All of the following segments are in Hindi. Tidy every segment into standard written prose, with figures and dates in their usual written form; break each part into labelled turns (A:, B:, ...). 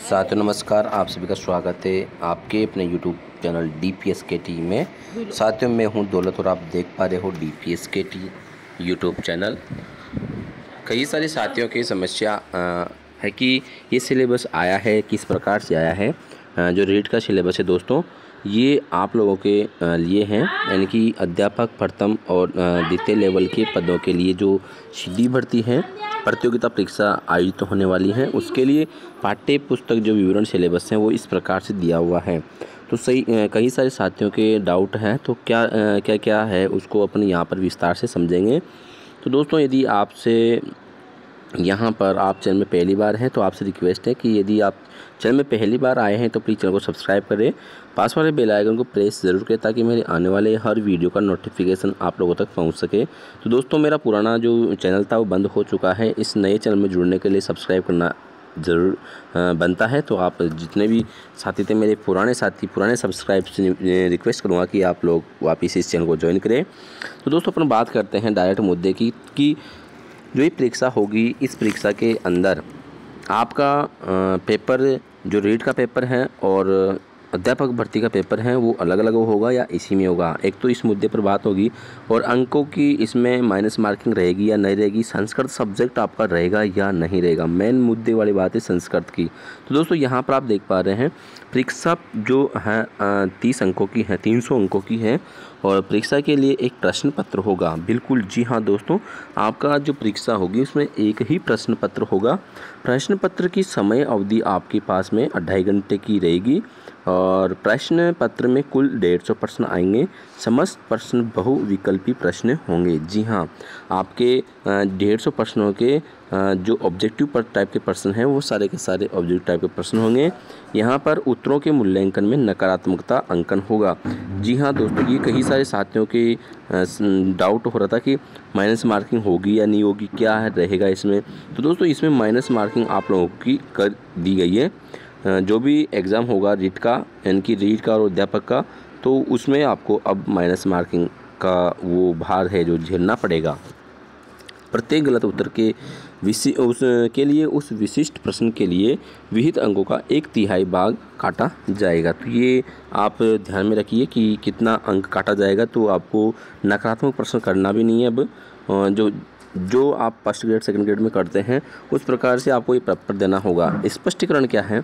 A: साथियों नमस्कार, आप सभी का स्वागत है आपके अपने YouTube चैनल DPSKT में। साथियों मैं हूं दौलत और आप देख पा रहे हो DPSKT YouTube चैनल। कई सारे साथियों की समस्या है कि ये सिलेबस आया है किस प्रकार से आया है। जो रीट का सिलेबस है दोस्तों, ये आप लोगों के लिए हैं, यानी कि अध्यापक प्रथम और द्वितीय लेवल के पदों के लिए जो सीधी भर्ती है, प्रतियोगिता परीक्षा आयोजित होने वाली है, उसके लिए पाठ्य पुस्तक जो विवरण सिलेबस है वो इस प्रकार से दिया हुआ है। तो कई सारे साथियों के डाउट हैं, तो क्या है उसको अपन यहाँ पर विस्तार से समझेंगे। तो दोस्तों यदि आपसे यहाँ पर आप चैनल में पहली बार हैं तो आपसे रिक्वेस्ट है कि यदि आप चैनल में पहली बार आए हैं तो प्लीज़ चैनल को सब्सक्राइब करें, पास वाले बेल आइकन को प्रेस ज़रूर करें ताकि मेरे आने वाले हर वीडियो का नोटिफिकेशन आप लोगों तक पहुंच सके। तो दोस्तों मेरा पुराना जो चैनल था वो बंद हो चुका है, इस नए चैनल में जुड़ने के लिए सब्सक्राइब करना ज़रूर बनता है। तो आप जितने भी साथी थे मेरे पुराने साथी, पुराने सब्सक्राइब से रिक्वेस्ट करूँगा कि आप लोग वापस इस चैनल को ज्वाइन करें। तो दोस्तों अपन बात करते हैं डायरेक्ट मुद्दे की कि जो ये परीक्षा होगी, इस परीक्षा के अंदर आपका पेपर जो रीट का पेपर है और अध्यापक भर्ती का पेपर है वो अलग अलग होगा या इसी में होगा। एक तो इस मुद्दे पर बात होगी और अंकों की इसमें माइनस मार्किंग रहेगी या नहीं रहेगी, संस्कृत सब्जेक्ट आपका रहेगा या नहीं रहेगा, मेन मुद्दे वाली बात है संस्कृत की। तो दोस्तों यहाँ पर आप देख पा रहे हैं परीक्षा जो है 30 अंकों की है, 300 अंकों की है और परीक्षा के लिए एक प्रश्न पत्र होगा। बिल्कुल जी हाँ दोस्तों, आपका जो परीक्षा होगी उसमें एक ही प्रश्न पत्र होगा। प्रश्न पत्र की समय अवधि आपके पास में 2.5 घंटे की रहेगी और प्रश्न पत्र में कुल 150 प्रश्न आएंगे। समस्त प्रश्न बहुविकल्पी प्रश्न होंगे। जी हाँ, आपके 150 प्रश्नों के जो ऑब्जेक्टिव टाइप के प्रश्न हैं वो सारे के सारे ऑब्जेक्टिव टाइप के प्रश्न होंगे। यहाँ पर उत्तरों के मूल्यांकन में नकारात्मकता अंकन होगा। जी हाँ दोस्तों, ये कई सारे साथियों के डाउट हो रहा था कि माइनस मार्किंग होगी या नहीं होगी, क्या रहेगा इसमें। तो दोस्तों इसमें माइनस मार्किंग आप लोगों की कर दी गई है। जो भी एग्ज़ाम होगा रीट का, यानी कि रीट का और अध्यापक का, तो उसमें आपको अब माइनस मार्किंग का वो भार है जो झेलना पड़ेगा। प्रत्येक गलत उत्तर के उसके लिए उस विशिष्ट प्रश्न के लिए विहित अंकों का 1/3 भाग काटा जाएगा। तो ये आप ध्यान में रखिए कि कितना अंक काटा जाएगा। तो आपको नकारात्मक प्रश्न करना भी नहीं है अब, जो आप फर्स्ट ग्रेड सेकंड ग्रेड में करते हैं उस प्रकार से आपको ये पेपर देना होगा। स्पष्टीकरण क्या है?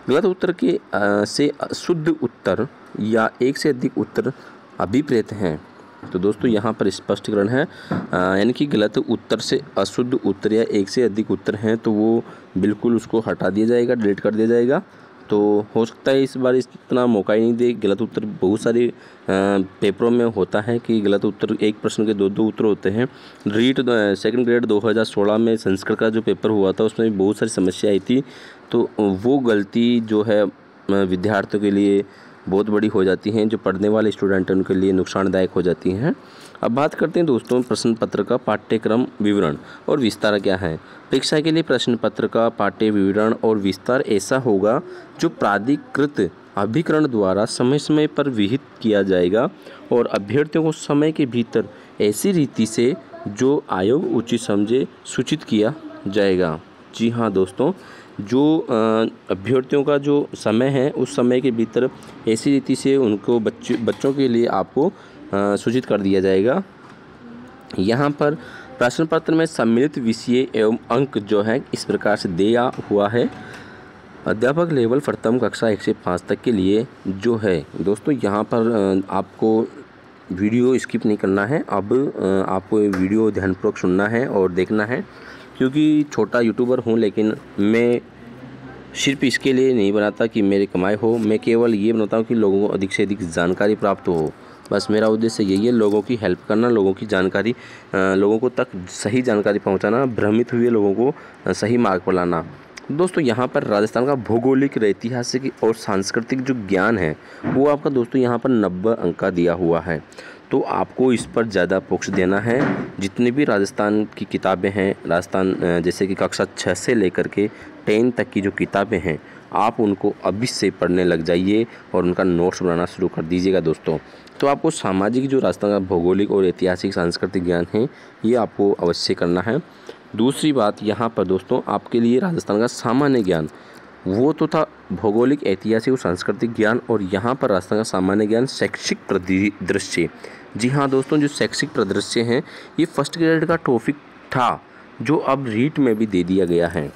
A: गलत उत्तर के से शुद्ध उत्तर या एक से अधिक उत्तर अभिप्रेत हैं। तो दोस्तों यहाँ पर स्पष्टीकरण है, यानी कि गलत उत्तर से अशुद्ध उत्तर या एक से अधिक उत्तर हैं तो वो बिल्कुल उसको हटा दिया जाएगा, डिलीट कर दिया जाएगा। तो हो सकता है इस बार इतना मौका ही नहीं दे। गलत उत्तर बहुत सारे पेपरों में होता है कि गलत उत्तर, एक प्रश्न के 2 उत्तर होते हैं। रीट सेकंड ग्रेड 2016 में संस्कृत का जो पेपर हुआ था उसमें भी बहुत सारी समस्या आई थी। तो वो गलती जो है विद्यार्थियों के लिए बहुत बड़ी हो जाती हैं, जो पढ़ने वाले स्टूडेंट हैं उनके लिए नुकसानदायक हो जाती हैं। अब बात करते हैं दोस्तों प्रश्न पत्र का पाठ्यक्रम विवरण और विस्तार क्या है। परीक्षा के लिए प्रश्न पत्र का पाठ्य विवरण और विस्तार ऐसा होगा जो प्राधिकृत अभिकरण द्वारा समय समय पर विहित किया जाएगा और अभ्यर्थियों को समय के भीतर ऐसी रीति से जो आयोग उचित समझे सूचित किया जाएगा। जी हाँ दोस्तों, जो अभ्यर्थियों का जो समय है उस समय के भीतर ऐसी रीति से उनको बच्चों के लिए आपको सूचित कर दिया जाएगा। यहाँ पर प्रश्न पत्र में सम्मिलित विषय एवं अंक जो है इस प्रकार से दिया हुआ है। अध्यापक लेवल प्रथम कक्षा 1 से 5 तक के लिए जो है दोस्तों, यहाँ पर आपको वीडियो स्किप नहीं करना है। अब आपको वीडियो ध्यानपूर्वक सुनना है और देखना है, क्योंकि छोटा यूट्यूबर हूँ लेकिन मैं सिर्फ इसके लिए नहीं बनाता कि मेरी कमाई हो, मैं केवल ये बनाता हूँ कि लोगों को अधिक से अधिक जानकारी प्राप्त हो। बस मेरा उद्देश्य यही है, लोगों की हेल्प करना, लोगों की जानकारी, लोगों को तक सही जानकारी पहुँचाना, भ्रमित हुए लोगों को सही मार्ग पर लाना। दोस्तों यहाँ पर राजस्थान का भौगोलिक, ऐतिहासिक और सांस्कृतिक जो ज्ञान है वो आपका दोस्तों यहाँ पर 90 अंक का दिया हुआ है। तो आपको इस पर ज़्यादा फोकस देना है। जितनी भी राजस्थान की किताबें हैं, राजस्थान जैसे कि कक्षा 6 से लेकर के 10 तक की जो किताबें हैं आप उनको अभी से पढ़ने लग जाइए और उनका नोट्स बनाना शुरू कर दीजिएगा दोस्तों। तो आपको सामाजिक जो राजस्थान का भौगोलिक और ऐतिहासिक सांस्कृतिक ज्ञान है ये आपको अवश्य करना है। दूसरी बात यहाँ पर दोस्तों आपके लिए राजस्थान का सामान्य ज्ञान, वो तो था भौगोलिक, ऐतिहासिक और सांस्कृतिक ज्ञान, और यहाँ पर राजस्थान का सामान्य ज्ञान, शैक्षिक परिदृश्य। जी हाँ दोस्तों, जो शैक्षिक परिदृश्य हैं ये फर्स्ट ग्रेड का टॉपिक था, जो अब रीट में भी दे दिया गया है।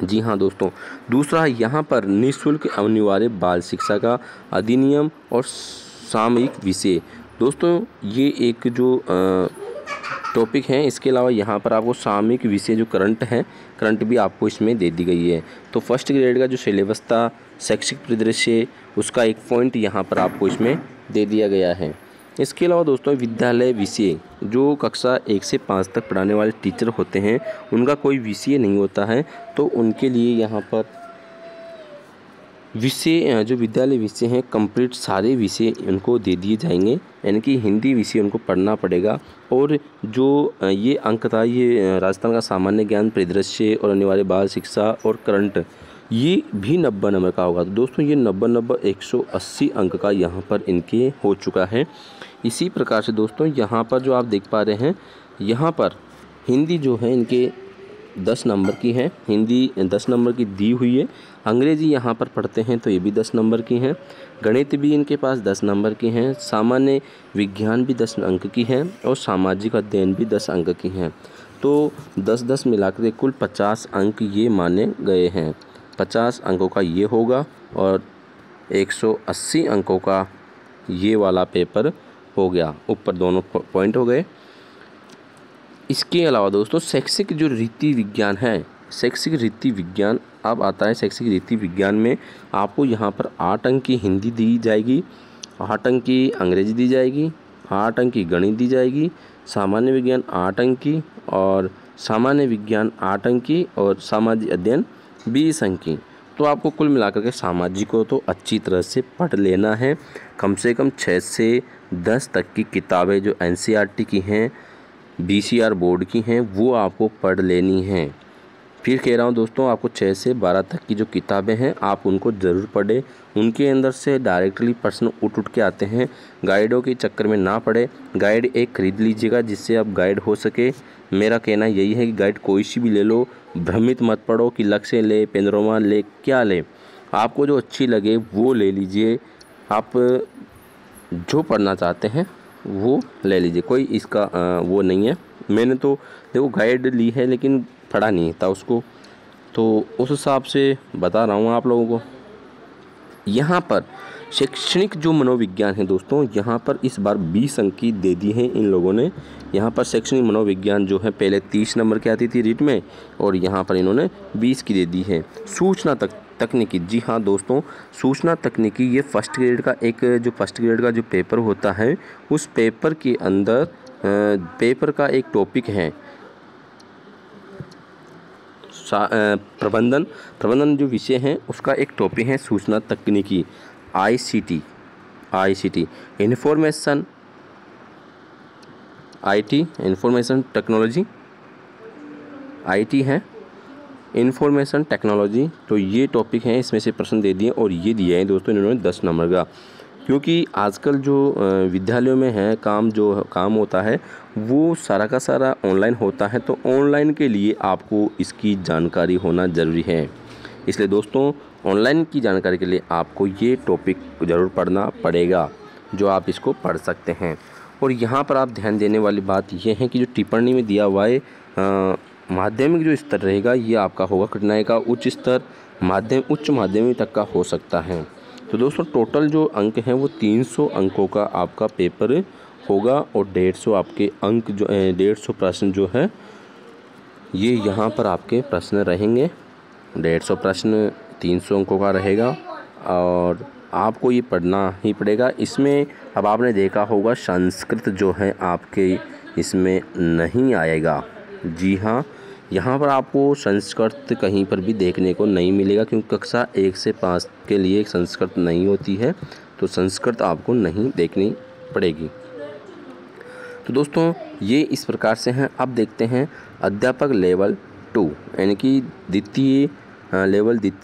A: जी हाँ दोस्तों, दूसरा यहाँ पर निःशुल्क अनिवार्य बाल शिक्षा का अधिनियम और सामयिक विषय। दोस्तों ये एक जो टॉपिक है, इसके अलावा यहाँ पर आपको सामयिक विषय जो करंट है, करंट भी आपको इसमें दे दी गई है। तो फर्स्ट ग्रेड का जो सिलेबस था शैक्षिक परिदृश्य, उसका एक पॉइंट यहाँ पर आपको इसमें दे दिया गया है। इसके अलावा दोस्तों विद्यालय विषय, जो कक्षा 1 से 5 तक पढ़ाने वाले टीचर होते हैं उनका कोई विषय नहीं होता है, तो उनके लिए यहाँ पर विषय, जो विद्यालय विषय हैं, कंप्लीट सारे विषय उनको दे दिए जाएंगे, यानी कि हिंदी विषय उनको पढ़ना पड़ेगा। और जो ये अंक था, ये राजस्थान का सामान्य ज्ञान, परिदृश्य और अनिवार्य बाल शिक्षा और करंट, ये भी 90 नंबर का होगा। तो दोस्तों ये 90 180 अंक का यहाँ पर इनके हो चुका है। इसी प्रकार से दोस्तों यहाँ पर जो आप देख पा रहे हैं, यहाँ पर हिंदी जो है इनके 10 नंबर की है, हिंदी 10 नंबर की दी हुई है। अंग्रेजी यहाँ पर पढ़ते हैं तो ये भी 10 नंबर की हैं। गणित भी इनके पास 10 नंबर की हैं। सामान्य विज्ञान भी 10 अंक की है और सामाजिक अध्ययन भी 10 अंक की हैं। तो 10-10 मिलाकर के कुल 50 अंक ये माने गए हैं। 50 अंकों का ये होगा और 180 अंकों का ये वाला पेपर हो गया। ऊपर दोनों पॉइंट हो गए। इसके अलावा दोस्तों शैक्षिक जो रीति विज्ञान है, शैक्षिक रीति विज्ञान अब आता है। शैक्षिक रीति विज्ञान में आपको यहाँ पर 8 अंक की हिंदी दी जाएगी, 8 अंक की अंग्रेजी दी जाएगी, 8 अंक की गणित दी जाएगी, सामान्य विज्ञान 8 अंक की और सामान्य विज्ञान 8 अंक की और सामाजिक अध्ययन 20 अंक की। तो आपको कुल मिलाकर के सामाजिक को तो अच्छी तरह से पढ़ लेना है। कम से कम 6 से 10 तक की किताबें जो NCERT की हैं, BCR बोर्ड की हैं, वो आपको पढ़ लेनी हैं। फिर कह रहा हूँ दोस्तों, आपको 6 से 12 तक की जो किताबें हैं आप उनको ज़रूर पढ़ें। उनके अंदर से डायरेक्टली प्रश्न उठ के आते हैं। गाइडों के चक्कर में ना पड़े। गाइड एक खरीद लीजिएगा जिससे आप गाइड हो सके। मेरा कहना यही है कि गाइड कोई सी भी ले लो, भ्रमित मत पड़ो कि लक्ष्य ले, पेनोरमा ले, क्या ले। आपको जो अच्छी लगे वो ले लीजिए। आप जो पढ़ना चाहते हैं वो ले लीजिए, कोई इसका वो नहीं है। मैंने तो देखो गाइड ली है लेकिन पढ़ा नहीं था उसको, तो उस हिसाब से बता रहा हूँ आप लोगों को। यहाँ पर शैक्षणिक जो मनोविज्ञान है दोस्तों, यहाँ पर इस बार 20 अंक की दे दी है इन लोगों ने। यहाँ पर शैक्षणिक मनोविज्ञान जो है पहले 30 नंबर की आती थी रीट में, और यहाँ पर इन्होंने 20 की दे दी है। सूचना तकनीकी, जी हाँ दोस्तों, सूचना तकनीकी ये फर्स्ट ग्रेड का जो पेपर होता है, उस पेपर के अंदर पेपर का एक टॉपिक है प्रबंधन जो विषय है उसका एक टॉपिक है सूचना तकनीकी, ICT इंफॉर्मेशन टेक्नोलॉजी, IT है इंफॉर्मेशन टेक्नोलॉजी। तो ये टॉपिक है, इसमें से प्रश्न दे दिए और ये दिया है दोस्तों इन्होंने 10 नंबर का। क्योंकि आजकल जो विद्यालयों में है काम होता है वो सारा का सारा ऑनलाइन होता है, तो ऑनलाइन के लिए आपको इसकी जानकारी होना ज़रूरी है। इसलिए दोस्तों ऑनलाइन की जानकारी के लिए आपको ये टॉपिक ज़रूर पढ़ना पड़ेगा, जो आप इसको पढ़ सकते हैं। और यहाँ पर आप ध्यान देने वाली बात यह है कि जो टिप्पणी में दिया हुआ है माध्यमिक जो स्तर रहेगा ये आपका होगा कठिनाई का उच्च स्तर, उच्च माध्यमिक तक का हो सकता है। तो दोस्तों टोटल जो अंक हैं वो 300 अंकों का आपका पेपर होगा और 150 आपके अंक जो 150 प्रश्न जो है ये यहाँ पर आपके प्रश्न रहेंगे। 150 प्रश्न 300 अंकों का रहेगा और आपको ये पढ़ना ही पड़ेगा। इसमें अब आपने देखा होगा संस्कृत जो है आपके इसमें नहीं आएगा। जी हाँ, यहाँ पर आपको संस्कृत कहीं पर भी देखने को नहीं मिलेगा, क्योंकि कक्षा 1 से 5 के लिए संस्कृत नहीं होती है, तो संस्कृत आपको नहीं देखनी पड़ेगी। तो दोस्तों ये इस प्रकार से हैं। अब देखते हैं अध्यापक लेवल 2, यानी कि द्वितीय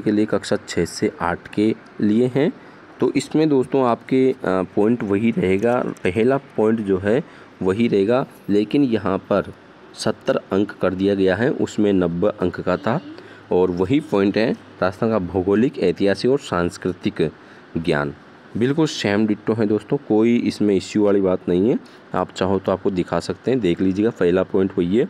A: के लिए कक्षा 6 से 8 के लिए हैं। तो इसमें दोस्तों आपके पॉइंट वही रहेगा, पहला पॉइंट जो है वही रहेगा, लेकिन यहाँ पर 70 अंक कर दिया गया है, उसमें 90 अंक का था। और वही पॉइंट है राजस्थान का भौगोलिक, ऐतिहासिक और सांस्कृतिक ज्ञान। बिल्कुल सेम डिट्टो है दोस्तों, कोई इसमें इश्यू वाली बात नहीं है। आप चाहो तो आपको दिखा सकते हैं, देख लीजिएगा। पहला पॉइंट वही है।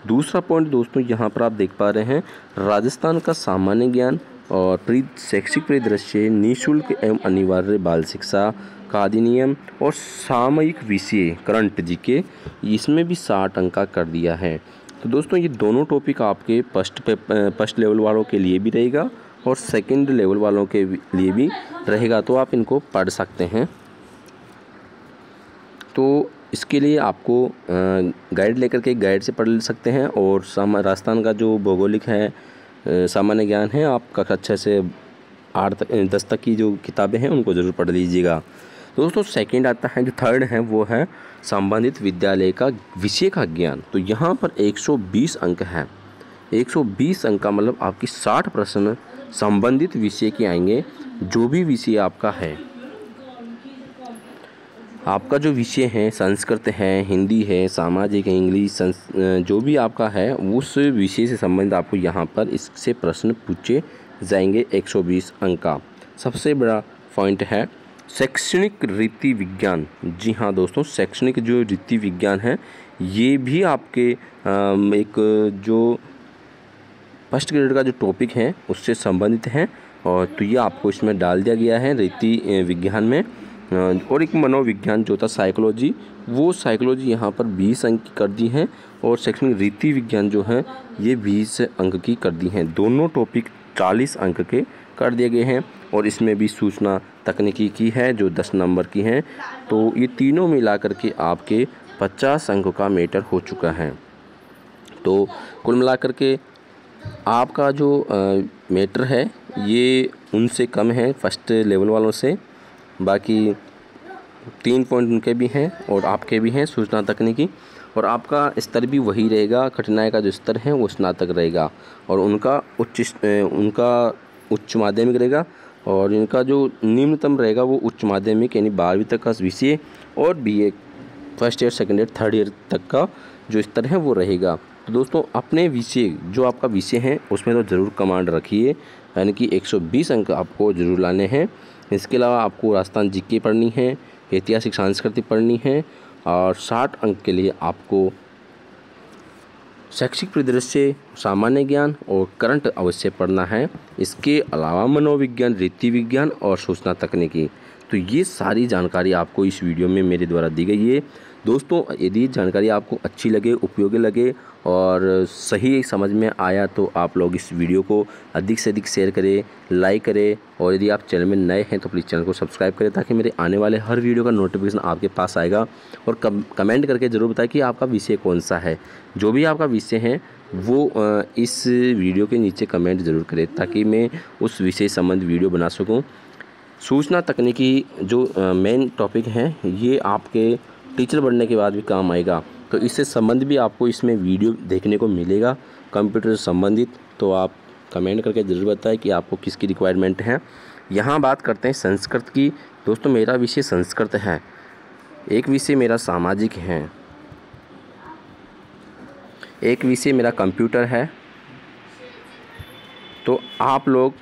A: दूसरा पॉइंट दोस्तों यहाँ पर आप देख पा रहे हैं, राजस्थान का सामान्य ज्ञान और शैक्षिक परिदृश्य, निःशुल्क एवं अनिवार्य बाल शिक्षा का अधिनियम और सामयिक विषय करंट जीके, इसमें भी 60 अंक का कर दिया है। तो दोस्तों ये दोनों टॉपिक आपके फर्स्ट लेवल वालों के लिए भी रहेगा और सेकंड लेवल वालों के लिए भी रहेगा, तो आप इनको पढ़ सकते हैं। तो इसके लिए आपको गाइड लेकर के गाइड से पढ़ सकते हैं, और राजस्थान का जो भौगोलिक है, सामान्य ज्ञान है, आपका अच्छे से 8-10 तक की जो किताबें हैं उनको ज़रूर पढ़ लीजिएगा। दोस्तों सेकंड आता है, जो थर्ड है वो है संबंधित विद्यालय का विषय का ज्ञान। तो यहाँ पर 120 अंक है। 120 अंक का मतलब आपकी 60 प्रश्न संबंधित विषय के आएंगे। जो भी विषय आपका है, आपका जो विषय है, संस्कृत है, हिंदी है, सामाजिक है, इंग्लिश, जो भी आपका है, उस विषय से संबंधित आपको यहाँ पर इससे प्रश्न पूछे जाएंगे। 120 अंक का। सबसे बड़ा पॉइंट है शैक्षणिक रीति विज्ञान। जी हाँ दोस्तों, शैक्षणिक जो रीति विज्ञान है, ये भी आपके एक जो फर्स्ट ग्रेड का जो टॉपिक है उससे संबंधित है, और तो ये आपको इसमें डाल दिया गया है रीति विज्ञान में। और एक मनोविज्ञान जो था साइकोलॉजी, वो साइकोलॉजी यहाँ पर 20 अंक की कर दी है, और शैक्षणिक रीति विज्ञान जो है ये 20 अंक की कर दी हैं। दोनों टॉपिक 40 अंक के कर दिए गए हैं, और इसमें भी सूचना तकनीकी की है जो 10 नंबर की हैं। तो ये तीनों मिला कर के आपके 50 अंकों का मैटर हो चुका है। तो कुल मिलाकर के आपका जो मैटर है ये उनसे कम है फर्स्ट लेवल वालों से। बाकी 3 पॉइंट उनके भी हैं और आपके भी हैं सूचना तकनीकी, और आपका स्तर भी वही रहेगा। कठिनाई का जो स्तर है वो स्नातक रहेगा, और उनका उच्च माध्यमिक रहेगा, और इनका जो निम्नतम रहेगा वो उच्च माध्यमिक यानी 12वीं तक का विषय, और BA first year, second year, third year तक का जो स्तर है वो रहेगा। तो दोस्तों अपने विषय, जो आपका विषय है उसमें तो ज़रूर कमांड रखिए, यानी कि 120 अंक आपको ज़रूर लाने हैं। इसके अलावा आपको राजस्थान जीके पढ़नी है, ऐतिहासिक सांस्कृतिक पढ़नी है, और 60 अंक के लिए आपको शैक्षिक परिदृश्य, सामान्य ज्ञान और करंट अवश्य पढ़ना है। इसके अलावा मनोविज्ञान, रीति विज्ञान और सूचना तकनीकी। तो ये सारी जानकारी आपको इस वीडियो में मेरे द्वारा दी गई है। दोस्तों यदि जानकारी आपको अच्छी लगे, उपयोगी लगे और सही समझ में आया, तो आप लोग इस वीडियो को अधिक से अधिक शेयर करें, लाइक करें, और यदि आप चैनल में नए हैं तो प्लीज़ चैनल को सब्सक्राइब करें, ताकि मेरे आने वाले हर वीडियो का नोटिफिकेशन आपके पास आएगा। और कमेंट करके ज़रूर बताएं कि आपका विषय कौन सा है। जो भी आपका विषय है वो इस वीडियो के नीचे कमेंट ज़रूर करें, ताकि मैं उस विषय संबंध वीडियो बना सकूँ। सूचना तकनीकी जो मेन टॉपिक है, ये आपके टीचर बनने के बाद भी काम आएगा। तो इससे संबंध भी आपको इसमें वीडियो देखने को मिलेगा कंप्यूटर से संबंधित। तो आप कमेंट करके ज़रूर बताएं कि आपको किसकी रिक्वायरमेंट है। यहाँ बात करते हैं संस्कृत की। दोस्तों मेरा विषय संस्कृत है, एक विषय मेरा सामाजिक है, एक विषय मेरा कंप्यूटर है। तो आप लोग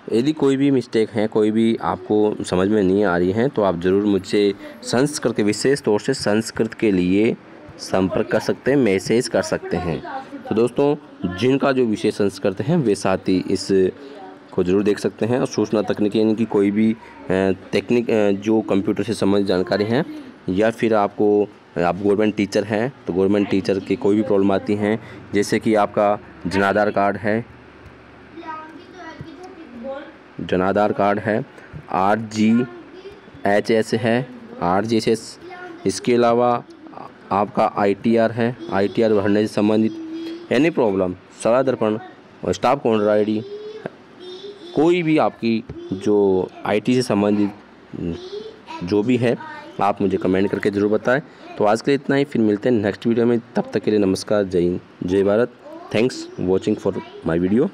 A: यदि कोई भी मिस्टेक है, कोई भी आपको समझ में नहीं आ रही है, तो आप ज़रूर मुझसे संस्कृत के, विशेष तौर से संस्कृत के लिए संपर्क कर सकते हैं, मैसेज कर सकते हैं। तो दोस्तों जिनका जो विषय संस्कृत है वे साथ ही इस को ज़रूर देख सकते हैं। और सूचना तकनीकी यानी कि कोई भी टेक्निक जो कंप्यूटर से संबंधित जानकारी है, या फिर आप गवर्नमेंट टीचर हैं तो गवर्नमेंट टीचर की कोई भी प्रॉब्लम आती हैं, जैसे कि आपका जनाधार कार्ड है, RGHS है, RGHS। इसके अलावा आपका ITR है, ITR भरने से संबंधित एनी प्रॉब्लम, सवाल दर्पण और स्टाफ काउंटर ID, कोई भी आपकी जो IT से संबंधित जो भी है, आप मुझे कमेंट करके ज़रूर बताएं। तो आज के लिए इतना ही, फिर मिलते हैं नेक्स्ट वीडियो में। तब तक के लिए नमस्कार, जय हिंद, जय Bharat. Thanks watching for my video.